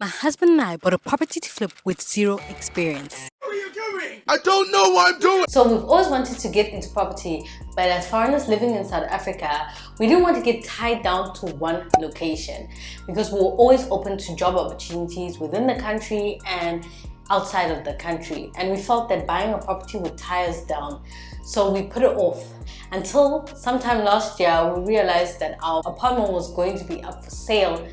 My husband and I bought a property to flip with zero experience. What are you doing? I don't know what I'm doing. So we've always wanted to get into property, but as foreigners living in South Africa, we didn't want to get tied down to one location because we were always open to job opportunities within the country and outside of the country. And we felt that buying a property would tie us down. So we put it off until sometime last year, we realized that our apartment was going to be up for sale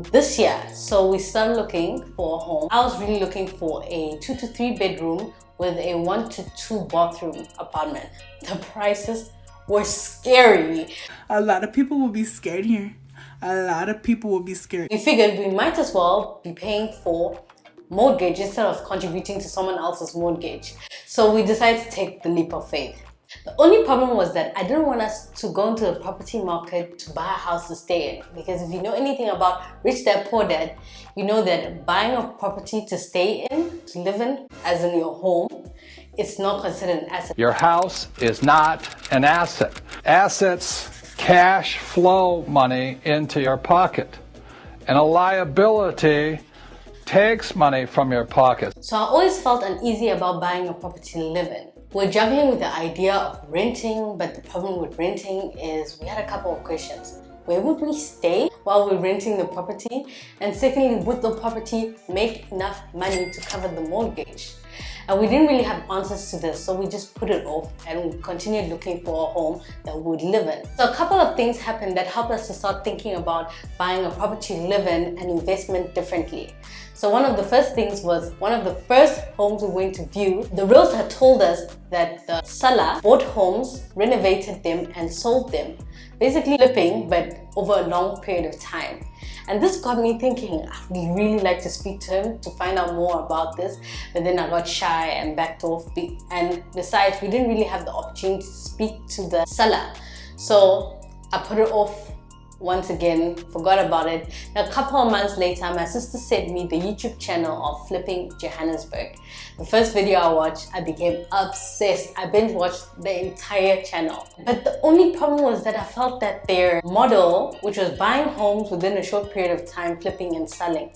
this year. So we started looking for a home. I was really looking for a 2 to 3 bedroom with a 1 to 2 bathroom apartment. The prices were scary. A lot of people will be scared here. A lot of people will be scared. We figured we might as well be paying for mortgage instead of contributing to someone else's mortgage. So we decided to take the leap of faith. The only problem was that I didn't want us to go into the property market to buy a house to stay in, because if you know anything about rich dad poor dad, you know that buying a property to stay in, to live in, as in your home, it's not considered an asset. Your house is not an asset. Assets cash flow money into your pocket, and a liability takes money from your pocket. So I always felt uneasy about buying a property to live in. We're juggling with the idea of renting, but the problem with renting is we had a couple of questions. Where would we stay while we're renting the property? And secondly, would the property make enough money to cover the mortgage? And we didn't really have answers to this, so we just put it off and we continued looking for a home that we would live in. So a couple of things happened that helped us to start thinking about buying a property to live in and investment differently. So one of the first things was, one of the first homes we went to view, the realtor told us that the seller bought homes, renovated them and sold them. Basically flipping, but over a long period of time. And this got me thinking, I would really like to speak to him to find out more about this, but then I got shy and backed off. And besides, we didn't really have the opportunity to speak to the seller. So I put it off once again, forgot about it. Now, a couple of months later, my sister sent me the YouTube channel of Flipping Johannesburg. The first video I watched, I became obsessed. I binge watched the entire channel. But the only problem was that I felt that their model, which was buying homes within a short period of time, flipping and selling,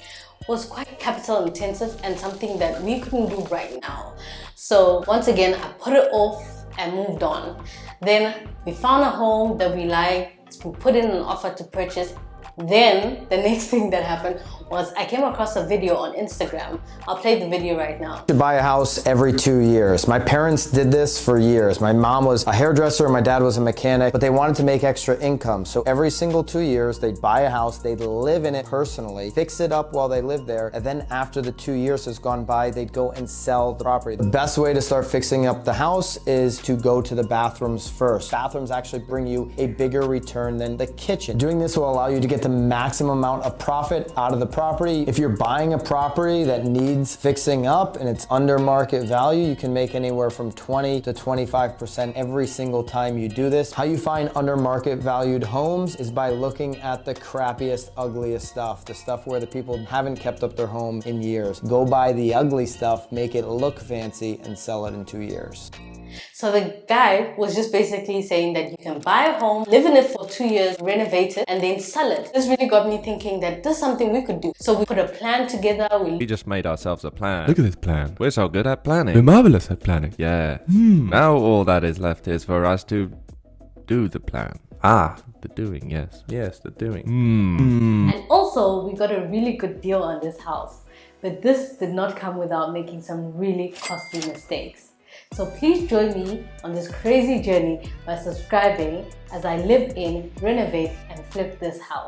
was quite capital intensive and something that we couldn't do right now. So once again, I put it off and moved on. Then we found a home that we liked. We put in an offer to purchase. Then the next thing that happened was I came across a video on Instagram. I'll play the video right now. To buy a house every 2 years. My parents did this for years. My mom was a hairdresser, my dad was a mechanic, but they wanted to make extra income. So every single 2 years, they'd buy a house, they'd live in it personally, fix it up while they lived there, and then after the 2 years has gone by, they'd go and sell the property. The best way to start fixing up the house is to go to the bathrooms first. Bathrooms actually bring you a bigger return than the kitchen. Doing this will allow you to get the maximum amount of profit out of the property. If you're buying a property that needs fixing up and it's under market value, you can make anywhere from 20 to 25% every single time you do this. How you find under market valued homes is by looking at the crappiest, ugliest stuff, the stuff where the people haven't kept up their home in years. Go buy the ugly stuff, make it look fancy, and sell it in 2 years. So the guy was just basically saying that you can buy a home, live in it for 2 years, renovate it, and then sell it. This really got me thinking that this is something we could do. So we put a plan together. We just made ourselves a plan. Look at this plan. We're so good at planning. We're marvelous at planning. Yeah. Now all that is left is for us to do the plan. The doing, yes. Yes, the doing. And also, we got a really good deal on this house. But this did not come without making some really costly mistakes. So please join me on this crazy journey by subscribing as I live in, renovate, and flip this house.